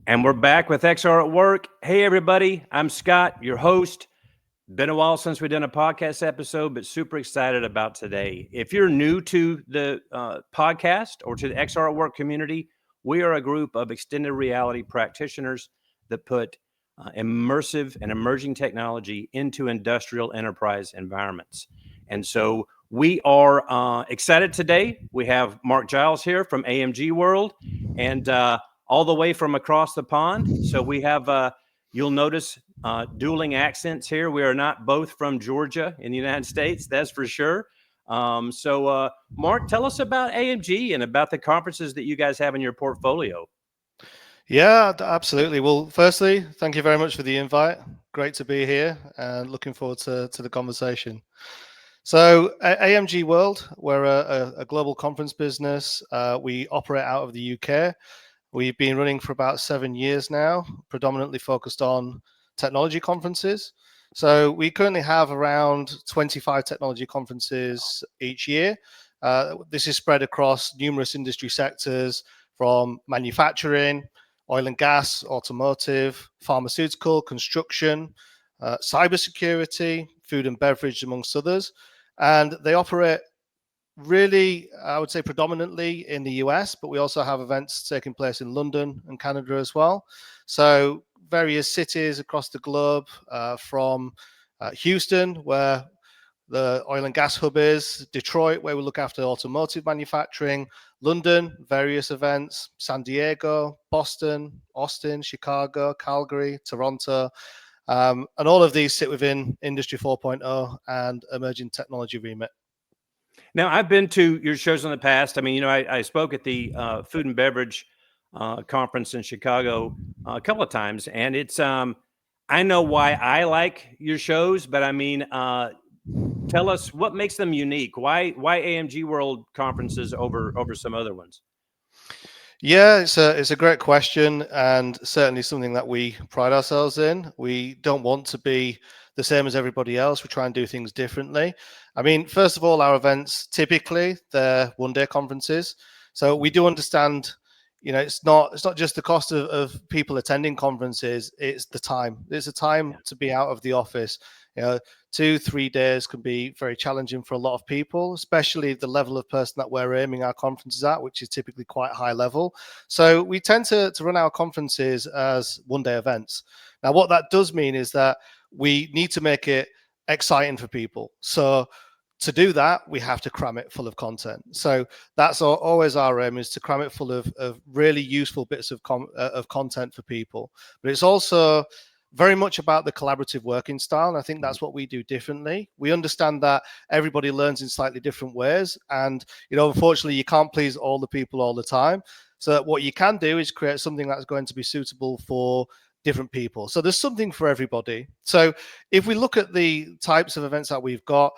And we're back with XR at Work. Hey, everybody. I'm Scott, your host. Been a while since we've done a podcast episode, but super excited about today. If you're new to the podcast or to the XR at Work community, we are a group of extended reality practitioners that put immersive and emerging technology into industrial enterprise environments. And so we are excited today. We have Mark Giles here from AMG World and all the way from across the pond. So we have, you'll notice, dueling accents here. We are not both from Georgia in the United States, that's for sure. Mark, tell us about AMG and about the conferences that you guys have in your portfolio. Yeah, absolutely. Well, firstly, thank you very much for the invite. Great to be here and looking forward to the conversation. So, AMG World, we're a global conference business. We operate out of the UK. We've been running for about 7 years now, predominantly focused on technology conferences. So, we currently have around 25 technology conferences each year. This is spread across numerous industry sectors from manufacturing, oil and gas, automotive, pharmaceutical, construction, cybersecurity, food and beverage, amongst others. And they operate really, I would say, predominantly in the US, but we also have events taking place in London and Canada as well. So various cities across the globe, from Houston, where the oil and gas hub is, Detroit, where we look after automotive manufacturing, London, various events, San Diego, Boston, Austin, Chicago, Calgary, Toronto. And all of these sit within Industry 4.0 and emerging technology remit. Now, I've been to your shows in the past. I mean, I spoke at the food and beverage conference in Chicago a couple of times, and it's I know why I like your shows, but I mean, tell us what makes them unique. Why AMG World conferences over some other ones? Yeah, it's a great question, and certainly something that we pride ourselves in. We don't want to be the same as everybody else. We try and do things differently. I mean, first of all, our events typically they're one-day conferences, so we do understand. It's not just the cost of people attending conferences. It's the time. It's a time to be out of the office. You know, 2-3 days can be very challenging for a lot of people, especially the level of person that we're aiming our conferences at, which is typically quite high level. So we tend to run our conferences as one-day events. Now, what that does mean is that we need to make it exciting for people. So to do that, we have to cram it full of content. So that's always our aim, is to cram it full of really useful bits of content for people. But it's also very much about the collaborative working style. And I think that's what we do differently. We understand that everybody learns in slightly different ways. And, unfortunately, you can't please all the people all the time. So what you can do is create something that's going to be suitable for different people. So there's something for everybody. So if we look at the types of events that we've got,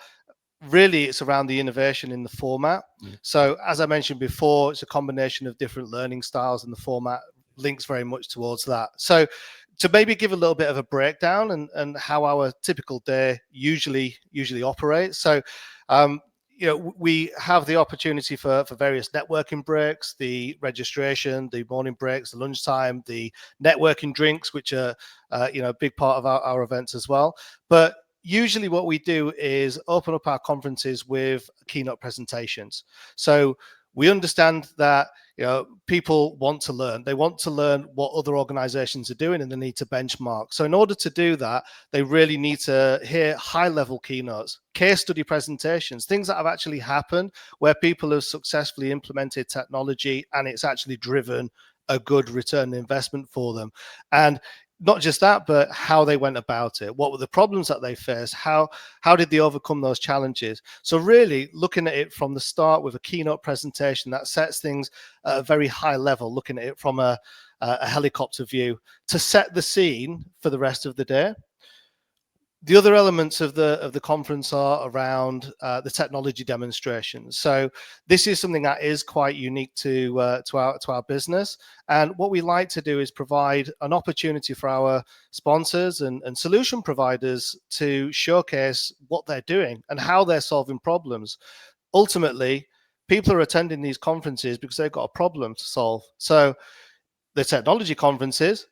really it's around the innovation in the format. So as I mentioned before, it's a combination of different learning styles, and the format links very much towards that. So to maybe give a little bit of a breakdown and how our typical day usually operates. So we have the opportunity for various networking breaks, the registration, the morning breaks, the lunchtime, the networking drinks, which are a big part of our events as well. But usually what we do is open up our conferences with keynote presentations. So we understand that people want to learn. They want to learn what other organizations are doing, and they need to benchmark. So in order to do that, they really need to hear high-level keynotes, case study presentations, things that have actually happened where people have successfully implemented technology and it's actually driven a good return on investment for them. And not just that, but how they went about it. What were the problems that they faced? How did they overcome those challenges? So really looking at it from the start with a keynote presentation that sets things at a very high level, looking at it from a helicopter view to set the scene for the rest of the day. The other elements of the conference are around the technology demonstrations. So this is something that is quite unique to our business. And what we like to do is provide an opportunity for our sponsors and solution providers to showcase what they're doing and how they're solving problems. Ultimately, people are attending these conferences because they've got a problem to solve. So the technology conferences,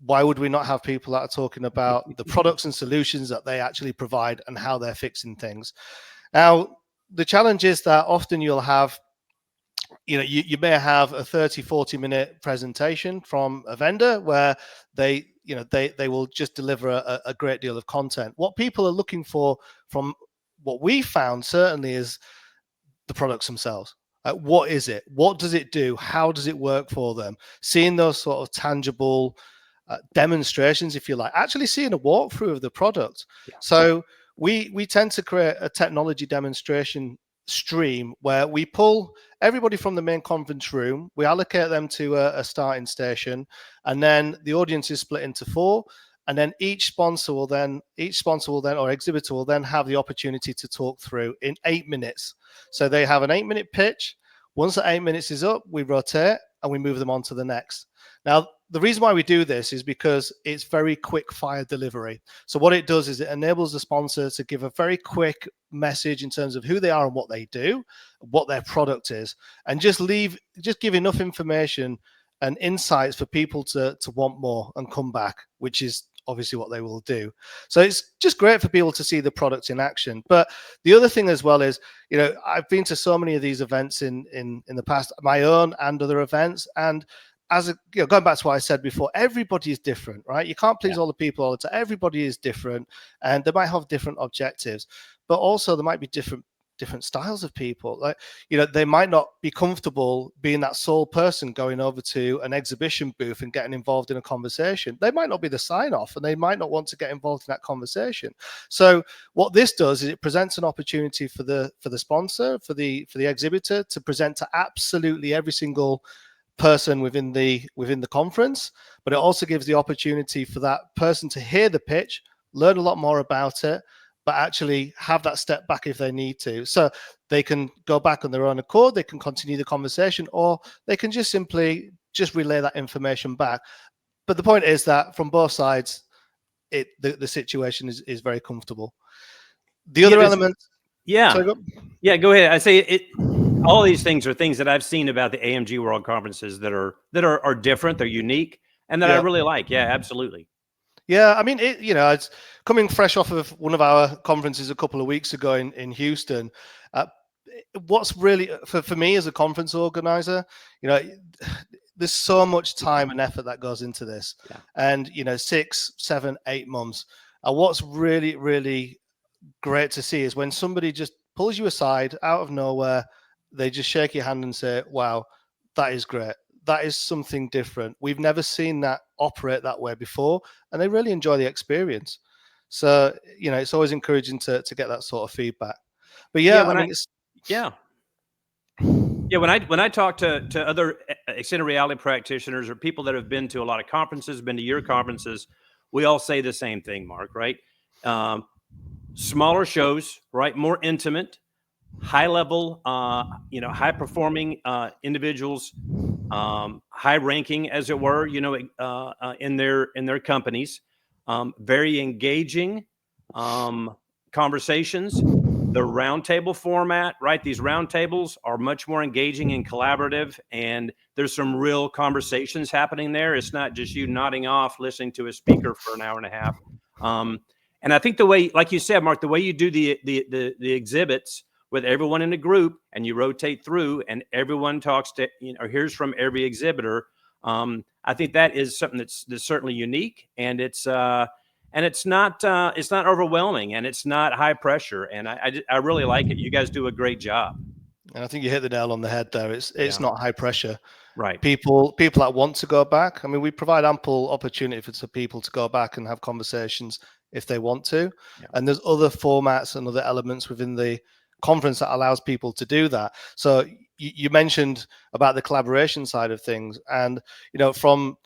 why would we not have people that are talking about the products and solutions that they actually provide and how they're fixing things? Now, the challenge is that often you'll have, you may have a 30-40 minute presentation from a vendor where they will just deliver a great deal of content. What people are looking for, from what we found certainly, is the products themselves. What is it? What does it do? How does it work for them? Seeing those sort of tangible demonstrations, if you like, actually seeing a walkthrough of the product. Yeah. So we tend to create a technology demonstration stream where we pull everybody from the main conference room, we allocate them to a starting station, and then the audience is split into four. And then each sponsor will then, or exhibitor will then have the opportunity to talk through in 8 minutes. So they have an 8-minute pitch. Once the 8 minutes is up, we rotate and we move them on to the next. Now, the reason why we do this is because it's very quick fire delivery. So what it does is it enables the sponsor to give a very quick message in terms of who they are and what they do, what their product is, and just give enough information and insights for people to want more and come back, which is obviously what they will do. So it's just great for people to see the product in action. But the other thing as well is, I've been to so many of these events in the past, my own and other events, and going back to what I said before, everybody is different, right? You can't please all the people all the time. Everybody is different, and they might have different objectives, but also there might be different styles of people. Like, they might not be comfortable being that sole person going over to an exhibition booth and getting involved in a conversation. They might not be the sign off, and they might not want to get involved in that conversation. So what this does is it presents an opportunity for the sponsor, for the exhibitor, to present to absolutely every single person within the conference, but it also gives the opportunity for that person to hear the pitch, learn a lot more about it, but actually have that step back if they need to. So they can go back on their own accord, they can continue the conversation, or they can just simply relay that information back. But the point is that from both sides, the situation is very comfortable. The other element. Yeah. Yeah, go ahead. I say it. All these things are things that I've seen about the AMG World conferences that are different, they're unique, and that I really like. Yeah, absolutely. Yeah, I mean, it's coming fresh off of one of our conferences a couple of weeks ago in Houston. What's really, for me as a conference organizer, there's so much time and effort that goes into this. Yeah. And, 6, 7, 8 months. What's really, really great to see is when somebody just pulls you aside out of nowhere, they just shake your hand and say, wow, that is great. That is something different. We've never seen that operate that way before, and they really enjoy the experience. So, it's always encouraging to get that sort of feedback. But when I talk to other extended reality practitioners or people that have been to a lot of conferences, been to your conferences, we all say the same thing, Mark, right? Smaller shows, right? More intimate, high level, high performing individuals, high ranking, as it were, in their companies, very engaging conversations. The roundtable format, right? These roundtables are much more engaging and collaborative, and there's some real conversations happening there. It's not just you nodding off, listening to a speaker for an hour and a half. And I think the way, like you said, Mark, the way you do the exhibits with everyone in a group, and you rotate through, and everyone talks to, or hears from every exhibitor. I think that is something that's certainly unique, and it's not overwhelming, and it's not high pressure, and I really like it. You guys do a great job. And I think you hit the nail on the head there. It's not high pressure. Right. People that want to go back. I mean, we provide ample opportunity for people to go back and have conversations if they want to. Yeah. And there's other formats and other elements within the conference that allows people to do that. So you mentioned about the collaboration side of things, and from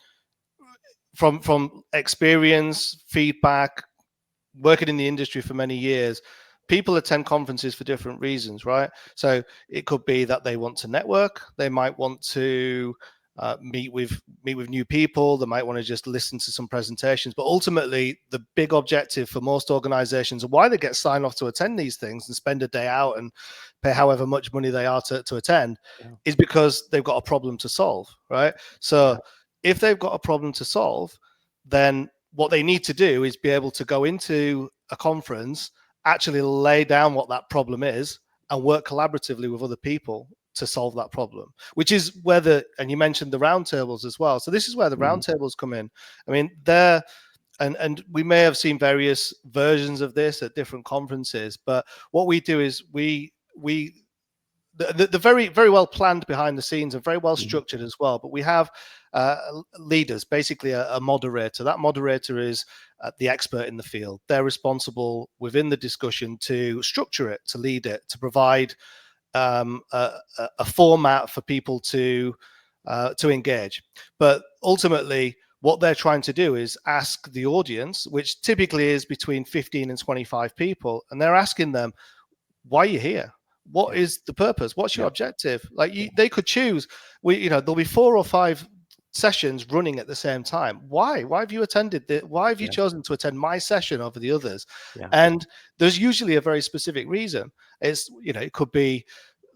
experience, feedback, working in the industry for many years, people attend conferences for different reasons, right? So it could be that they want to network, they might want to meet with new people, they might want to just listen to some presentations, but ultimately the big objective for most organizations, and why they get signed off to attend these things and spend a day out and pay however much money they are to attend, is because they've got a problem to solve, right? So if they've got a problem to solve, then what they need to do is be able to go into a conference, actually lay down what that problem is, and work collaboratively with other people to solve that problem, which is where and you mentioned the roundtables as well. So this is where the roundtables come in. I mean, and we may have seen various versions of this at different conferences, but what we do is we the very very well planned behind the scenes and very well structured as well. But we have leaders, basically a moderator. That moderator is the expert in the field. They're responsible within the discussion to structure it, to lead it, to provide a format for people to engage. But ultimately, what they're trying to do is ask the audience, which typically is between 15 and 25 people, and they're asking them, why are you here? What is the purpose? What's your objective? Like they could choose, there'll be 4 or 5 sessions running at the same time. Why have you attended why have you chosen to attend my session over the others? And there's usually a very specific reason. It's, it could be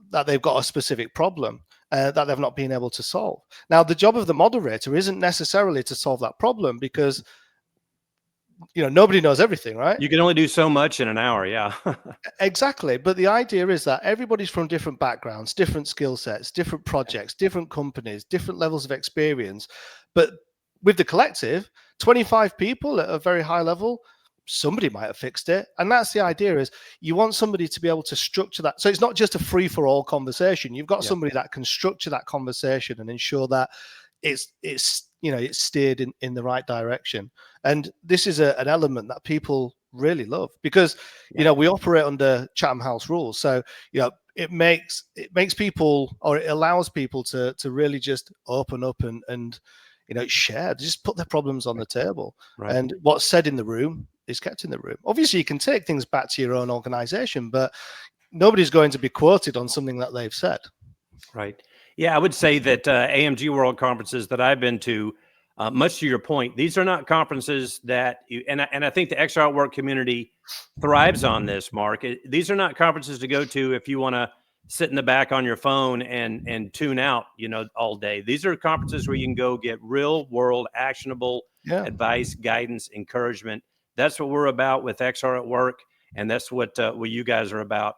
that they've got a specific problem that they've not been able to solve. Now, the job of the moderator isn't necessarily to solve that problem, because nobody knows everything, right? You can only do so much in an hour. Yeah. Exactly. But the idea is that everybody's from different backgrounds, different skill sets, different projects, different companies, different levels of experience. But with the collective, 25 people at a very high level, somebody might have fixed it. And that's the idea, is you want somebody to be able to structure that. So it's not just a free for all conversation. You've got somebody that can structure that conversation and ensure that it's steered in the right direction. And this is an element that people really love, because we operate under Chatham House rules. So it makes people, or it allows people to really just open up and share, just put their problems on the table. Right. And what's said in the room is kept in the room. Obviously, you can take things back to your own organization, but nobody's going to be quoted on something that they've said. Right. Yeah, I would say that AMG World conferences that I've been to, much to your point, these are not conferences that and I think the XR at Work community thrives on this, Mark. These are not conferences to go to if you want to sit in the back on your phone and tune out, all day. These are conferences where you can go get real world actionable advice, guidance, encouragement. That's what we're about with XR at Work, and that's what you guys are about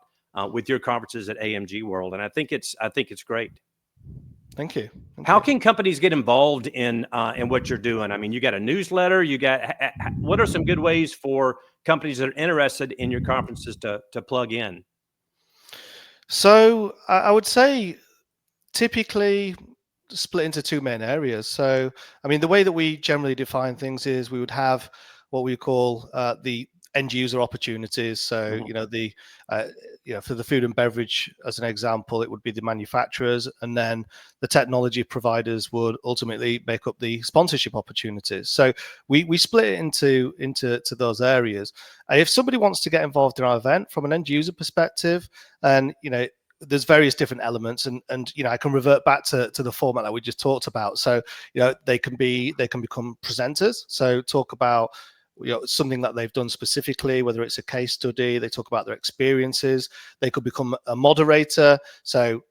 with your conferences at AMG World. And I think it's great. Thank you. How can companies get involved in what you're doing? I mean, you got a newsletter. What are some good ways for companies that are interested in your conferences to plug in? So I would say typically split into 2 main areas. So, I mean, the way that we generally define things is we would have what we call the end user opportunities. So, for the food and beverage, as an example, it would be the manufacturers, and then the technology providers would ultimately make up the sponsorship opportunities. So we split it into those areas. If somebody wants to get involved in our event from an end user perspective, and there's various different elements, and I can revert back to the format that we just talked about. So they can become presenters, so talk about something that they've done specifically, whether it's a case study. They talk about their experiences. They could become a moderator, so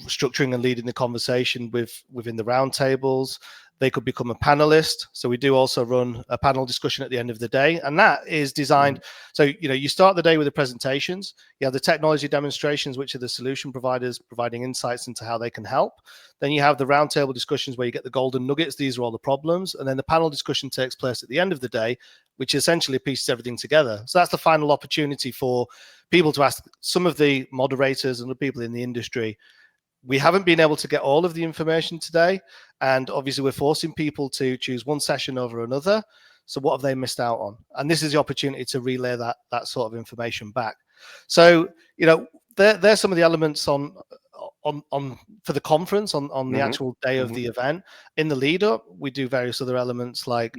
structuring and leading the conversation within the roundtables. They could become a panelist. So we do also run a panel discussion at the end of the day. And that is designed. So, you start the day with the presentations. You have the technology demonstrations, which are the solution providers providing insights into how they can help. Then you have the roundtable discussions where you get the golden nuggets. These are all the problems. And then the panel discussion takes place at the end of the day, which essentially pieces everything together. So that's the final opportunity for people to ask some of the moderators and the people in the industry. We haven't been able to get all of the information today, and obviously we're forcing people to choose one session over another. So what have they missed out on? And this is the opportunity to relay that sort of information back. So there's some of the elements on for the conference on the actual day of the event. In the lead up, we do various other elements like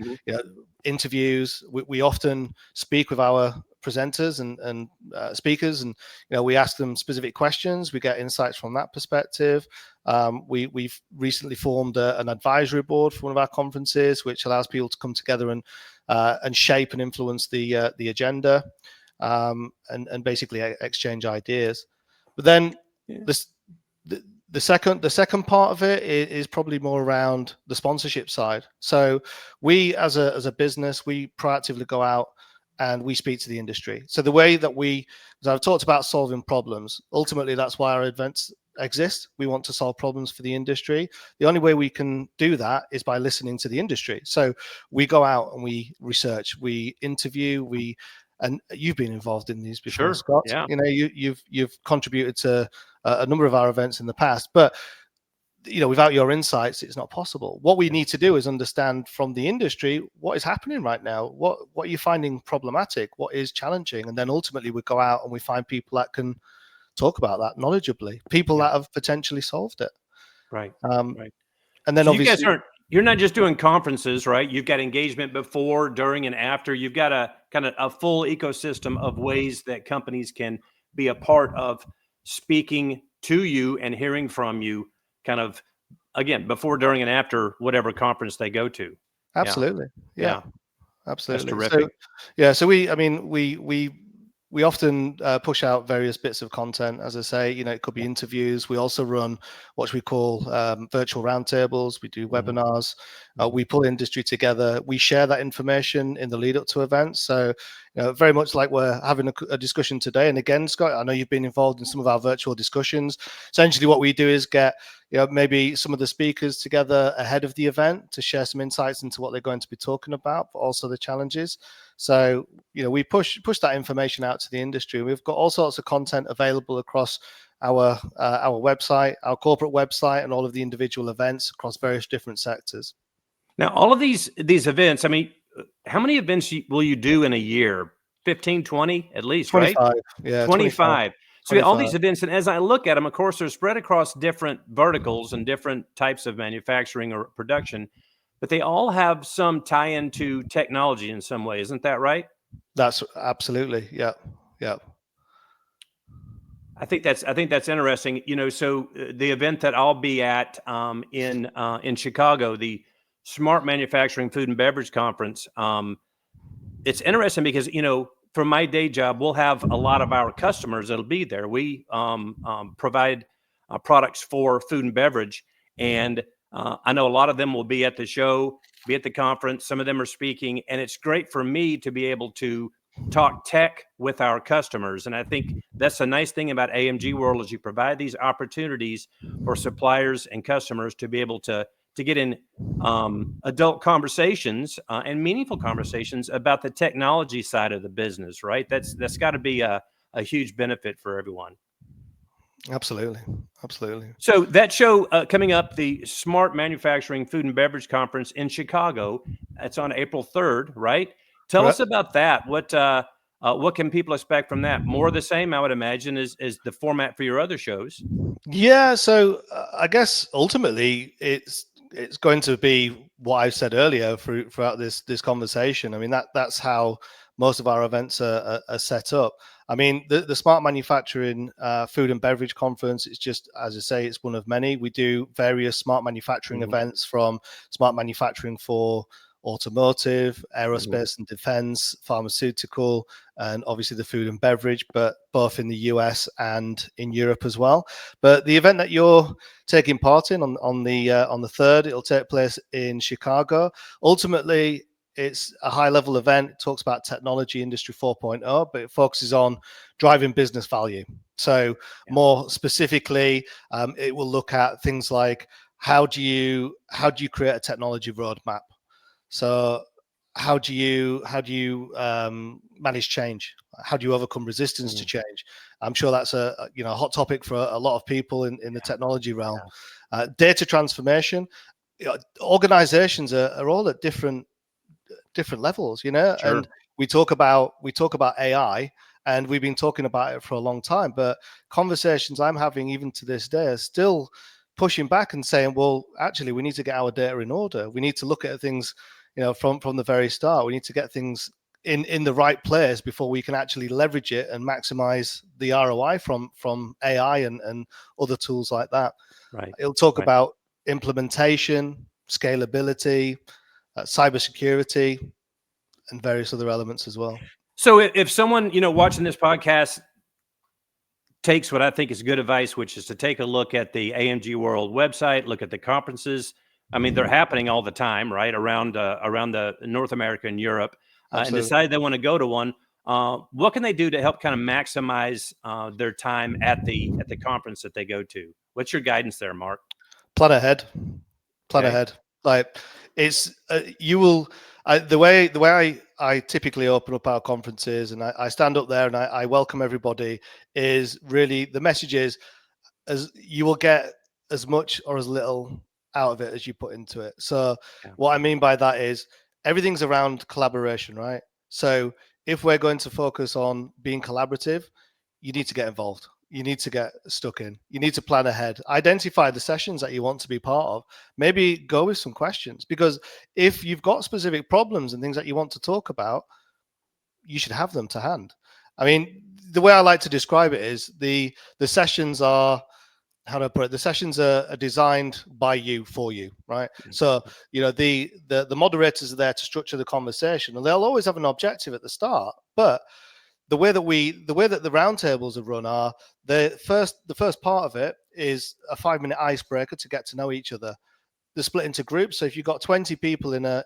interviews. We often speak with our presenters and speakers, and we ask them specific questions. We get insights from that perspective. We've recently formed an advisory board for one of our conferences, which allows people to come together and shape and influence the agenda, and basically exchange ideas. But then The second part of it is probably more around the sponsorship side. So we, as a business, we proactively go out and we speak to the industry. So the way that as I've talked about solving problems, ultimately that's why our events exist. We want to solve problems for the industry. The only way we can do that is by listening to the industry. So we go out and we research, we interview, and you've been involved in these before, Sure. Scott. Yeah. You know, you've contributed to a number of our events in the past, but without your insights, it's not possible. What we need to do is understand from the industry what is happening right now, what are you finding problematic, what is challenging, and then ultimately we go out and we find people that can talk about that knowledgeably, people Yeah. that have potentially solved it. Right. Um, Right. and then So you guys obviously, aren't you're not just doing conferences, right? You've got engagement before, during, and after. You've got a kind of a full ecosystem of ways that companies can be a part of speaking to you and hearing from you, kind of again, before, during, and after whatever conference they go to. Yeah. absolutely, yeah, Yeah. That's absolutely. So terrific. yeah, so we often push out various bits of content. As I say, it could be Yeah. interviews. We also run what we call virtual roundtables. We do Mhm. webinars. Mhm. We pull industry together. We share that information in the lead up to events. So, very much like we're having a discussion today. And again, Scott, I know you've been involved in some of our virtual discussions. Essentially, what we do is get maybe some of the speakers together ahead of the event to share some insights into what they're going to be talking about, but also the challenges. So, we push that information out to the industry. We've got all sorts of content available across our website, our corporate website, and all of the individual events across various different sectors. Now, all of these events, I mean, how many events will you do in a year? 15, 20 at least, right? 25, yeah, 25, 25. So all 25. these events, and as I look at them, of course, they're spread across different verticals and different types of manufacturing or production, but they all have some tie into technology in some way. Isn't that right? That's absolutely, yeah, yeah. I think that's interesting. So the event that I'll be at in Chicago, the Smart Manufacturing Food and Beverage Conference. It's interesting because from my day job, we'll have a lot of our customers that'll be there. We provide products for food and beverage, and I know a lot of them will be at the show, be at the conference. Some of them are speaking, and it's great for me to be able to talk tech with our customers. And I think that's the nice thing about AMG World is you provide these opportunities for suppliers and customers to be able to get in adult conversations and meaningful conversations about the technology side of the business, right? That's got to be a huge benefit for everyone. Absolutely, absolutely. So that show coming up, the Smart Manufacturing Food and Beverage Conference in Chicago, it's on April 3rd, right? Tell us Correct. about that. What can people expect from that? More of the same, I would imagine, is the format for your other shows. Yeah, so I guess ultimately it's going to be what I said earlier throughout this conversation. I mean that's how most of our events are set up. I mean the Smart Manufacturing Food and Beverage Conference is just, as I say, it's one of many. We do various smart manufacturing Mhm, events, from smart manufacturing for automotive, mhm. aerospace and defense, pharmaceutical, and obviously the food and beverage, but both in the US and in Europe as well. But the event that you're taking part in on the 3rd, it'll take place in Chicago. Ultimately, it's a high level event. It talks about technology industry 4.0, but it focuses on driving business value. So Yeah. more specifically, it will look at things like how do you create a technology roadmap? So how do you manage change? How do you overcome resistance to Mm, change? I'm sure that's a hot topic for a lot of people in the technology realm. yeah. Data transformation. Organizations are all at different levels, and Sure. we talk about AI, and we've been talking about it for a long time, but conversations I'm having even to this day are still pushing back and saying, well, actually we need to get our data in order. We need to look at things, from the very start. We need to get things in the right place before we can actually leverage it and maximize the ROI from AI and other tools like that. Right. It'll talk Right. about implementation, scalability, cybersecurity, and various other elements as well. So if someone watching this podcast takes what I think is good advice, which is to take a look at the AMG World website, look at the conferences. I mean, they're happening all the time, right, around the North America and Europe, and Absolutely. decide they want to go to one. What can they do to help kind of maximize their time at the conference that they go to? What's your guidance there, Mark? Plan ahead. Plan Okay. ahead. Like it's you will. The way I typically open up our conferences and I stand up there and I welcome everybody is really the message is as you will get as much or as little out of it as you put into it. So Yeah. what I mean by that is everything's around collaboration, right? So if we're going to focus on being collaborative, you need to get involved. You need to get stuck in. You need to plan ahead. Identify the sessions that you want to be part of. Maybe go with some questions because if you've got specific problems and things that you want to talk about, you should have them to hand. I mean, the way I like to describe it is the sessions are how do I put it? The sessions are designed by you for you, right? So the moderators are there to structure the conversation, and they'll always have an objective at the start. But the way that the roundtables are run are the first part of it is a 5-minute icebreaker to get to know each other. They're split into groups. So if you've got 20 people in a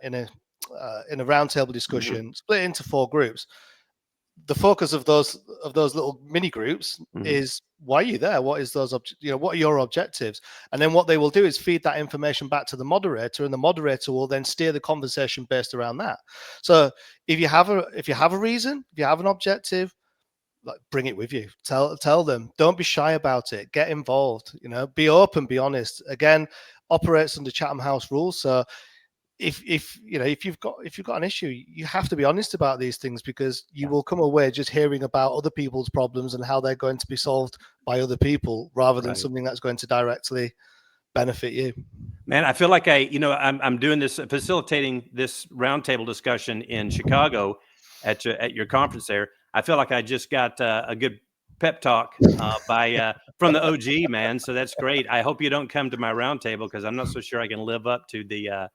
roundtable discussion, split into 4 groups. The focus of those little mini groups is why are you there? What is those what are your objectives? And then what they will do is feed that information back to the moderator, and the moderator will then steer the conversation based around that. So if you have a reason, if you have an objective, like bring it with you. Tell them. Don't be shy about it. Get involved. Be open, be honest. Again, operates under Chatham House rules. So if you've got an issue, you have to be honest about these things because you will come away just hearing about other people's problems and how they're going to be solved by other people rather than something that's going to directly benefit you. Man, I feel like I'm doing this, facilitating this roundtable discussion in Chicago at your conference there. I feel like I just got a good pep talk by from the OG, man. So that's great. I hope you don't come to my roundtable because I'm not so sure I can live up to the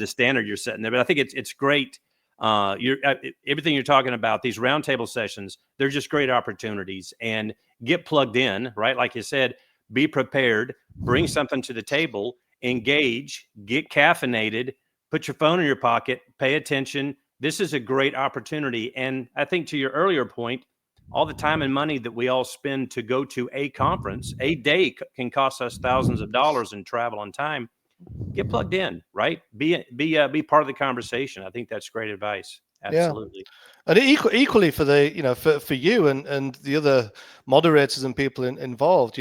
standard you're setting there. But I think it's great. Everything you're talking about, these roundtable sessions, they're just great opportunities. And get plugged in, right? Like you said, be prepared, bring something to the table, engage, get caffeinated, put your phone in your pocket, pay attention. This is a great opportunity. And I think to your earlier point, all the time and money that we all spend to go to a conference, a day can cost us thousands of dollars in travel and time. Get plugged in, right? Be part of the conversation. I think that's great advice. Absolutely. Yeah. And equally for the for you and the other moderators and people involved,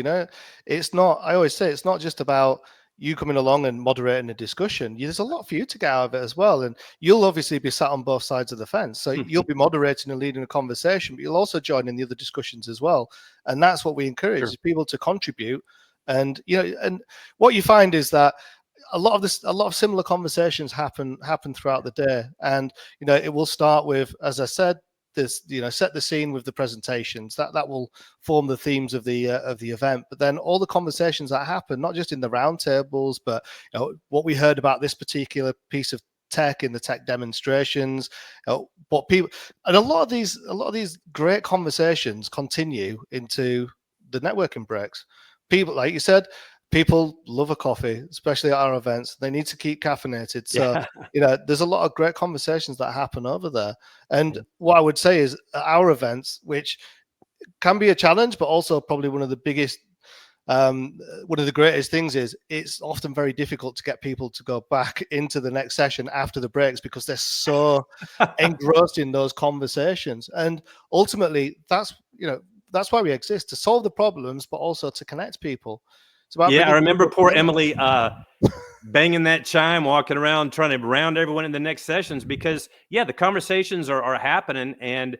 it's not. I always say it's not just about you coming along and moderating a discussion. There's a lot for you to get out of it as well, and you'll obviously be sat on both sides of the fence. So you'll be moderating and leading a conversation, but you'll also join in the other discussions as well. And that's what we encourage is people to contribute. And and what you find is that a lot of similar conversations happen throughout the day, and it will start with, as I said, this set the scene with the presentations that will form the themes of the event, but then all the conversations that happen, not just in the roundtables, but what we heard about this particular piece of tech in the tech demonstrations, what people, and a lot of these great conversations continue into the networking breaks. People, like you said, people love a coffee, especially at our events. They need to keep caffeinated. So, there's a lot of great conversations that happen over there. And what I would say is at our events, which can be a challenge, but also probably one of the biggest, one of the greatest things is it's often very difficult to get people to go back into the next session after the breaks because they're so engrossed in those conversations. And ultimately, that's why we exist, to solve the problems, but also to connect people. I remember poor Emily banging that chime, walking around, trying to round everyone in the next sessions because, the conversations are happening and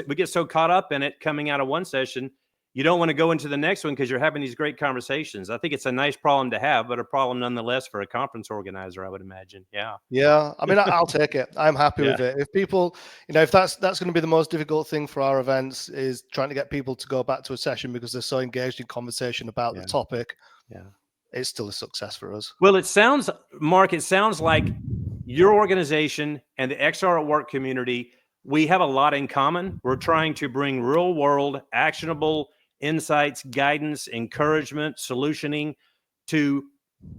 we get so caught up in it coming out of one session. You don't want to go into the next one because you're having these great conversations. I think it's a nice problem to have, but a problem nonetheless for a conference organizer, I would imagine. Yeah. Yeah. I mean, I'll take it. I'm happy with it. If people, if that's going to be the most difficult thing for our events is trying to get people to go back to a session because they're so engaged in conversation about the topic. Yeah. It's still a success for us. Well, Mark, it sounds like your organization and the XR at Work community, we have a lot in common. We're trying to bring real world, actionable insights, guidance, encouragement, solutioning to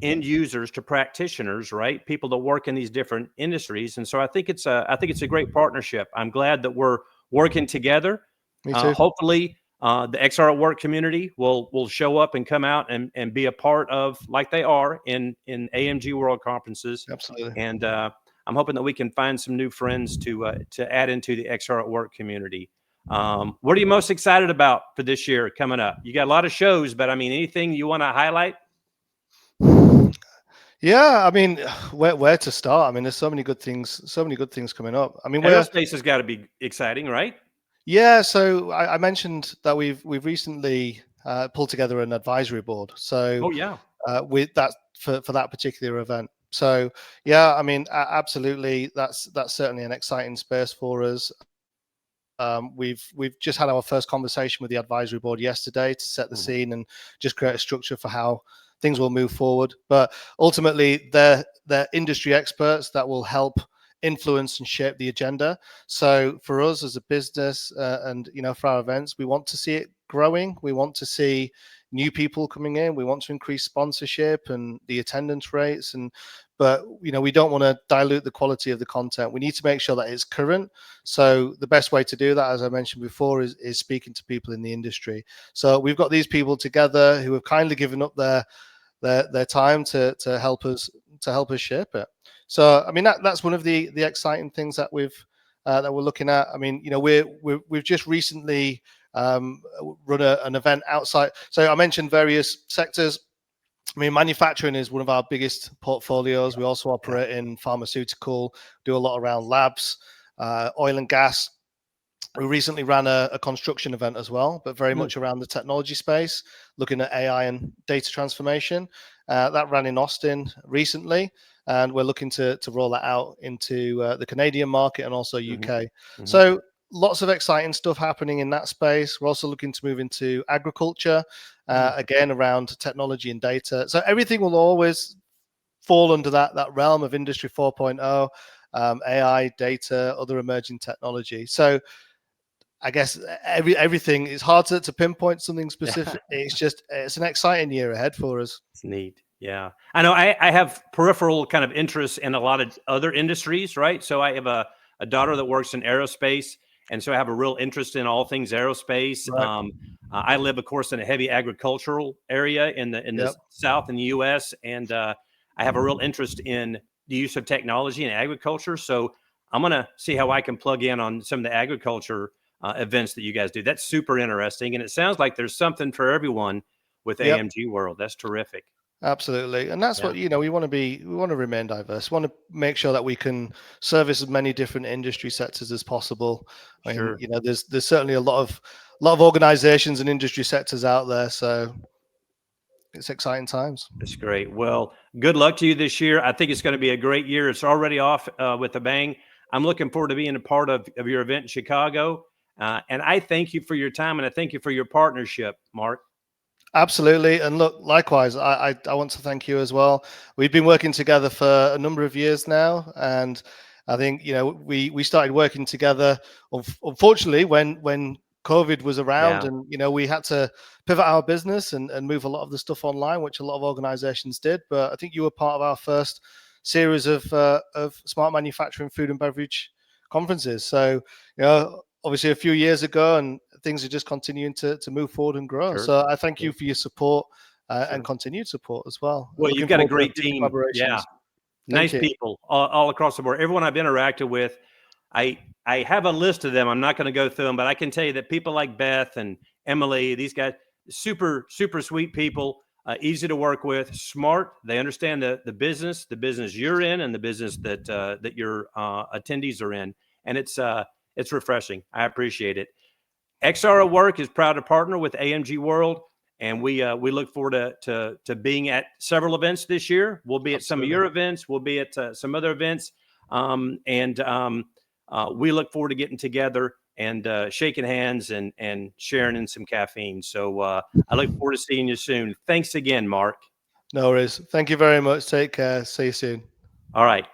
end users, to practitioners, right? People that work in these different industries. And so I think it's a great partnership. I'm glad that we're working together. Me too. Hopefully, the XR at Work community will show up and come out and be a part of, like they are in AMG World conferences. Absolutely. And I'm hoping that we can find some new friends to add into the XR at Work community. What are you most excited about for this year coming up? You got a lot of shows, but I mean, anything you want to highlight? Yeah, I mean, where to start? I mean, there's so many good things coming up. I mean, Aerospace has got to be exciting, right? yeah. So I mentioned that we've recently pulled together an advisory board. So Oh yeah. with that for that particular event. So yeah, I mean, absolutely, that's certainly an exciting space for us. We've just had our first conversation with the advisory board yesterday to set the scene and just create a structure for how things will move forward. But ultimately, they're industry experts that will help influence and shape the agenda. So for us as a business, and for our events, we want to see it growing. We want to see new people coming in. We want to increase sponsorship and the attendance rates, but we don't want to dilute the quality of the content. We need to make sure that it's current. So the best way to do that, as I mentioned before, is speaking to people in the industry. So we've got these people together who have kindly given up their time to help us shape it. So I mean, that's one of the exciting things that we're looking at. I mean, we've just recently run an event outside. So I mentioned various sectors. I mean, manufacturing is one of our biggest portfolios. We also operate in pharmaceutical, do a lot around labs, oil and gas. We recently ran a construction event as well, but very much around the technology space, looking at AI and data transformation. That ran in Austin recently, and we're looking to roll that out into the Canadian market and also UK. So lots of exciting stuff happening in that space. We're also looking to move into agriculture, again, around technology and data. So everything will always fall under that realm of Industry 4.0, AI, data, other emerging technology. So I guess everything is hard to pinpoint something specific. It's an exciting year ahead for us. It's neat. Yeah. I know I have peripheral kind of interests in a lot of other industries, right? So I have a daughter that works in aerospace. And so I have a real interest in all things aerospace. Right. I live, of course, in a heavy agricultural area in the South in the U.S. And I have a real interest in the use of technology in agriculture. So I'm going to see how I can plug in on some of the agriculture events that you guys do. That's super interesting. And it sounds like there's something for everyone with AMG World. That's terrific. Absolutely. And that's what, we want to remain diverse. We want to make sure that we can service as many different industry sectors as possible. Sure. I mean, there's certainly a lot of organizations and industry sectors out there. So it's exciting times. That's great. Well, good luck to you this year. I think it's going to be a great year. It's already off with a bang. I'm looking forward to being a part of your event in Chicago. And I thank you for your time, and I thank you for your partnership, Mark. Absolutely. And look, likewise, I want to thank you as well. We've been working together for a number of years now. And I think, we started working together, unfortunately, when COVID was around, and, we had to pivot our business and move a lot of the stuff online, which a lot of organizations did. But I think you were part of our first series of smart manufacturing, food and beverage conferences. So, obviously a few years ago, and things are just continuing to move forward and grow. Sure. So I thank you for your support and continued support as well. Well, you've got a great team. Yeah. Nice people all across the board. Everyone I've interacted with, I have a list of them. I'm not going to go through them, but I can tell you that people like Beth and Emily, these guys, super, super sweet people, easy to work with, smart. They understand the business you're in, and the business that your attendees are in. And it's refreshing. I appreciate it. XR at Work is proud to partner with AMG World, and we look forward to being at several events this year. We'll be at some of your events. We'll be at some other events, and we look forward to getting together and shaking hands and sharing in some caffeine. So I look forward to seeing you soon. Thanks again, Mark. No worries. Thank you very much. Take care. See you soon. All right.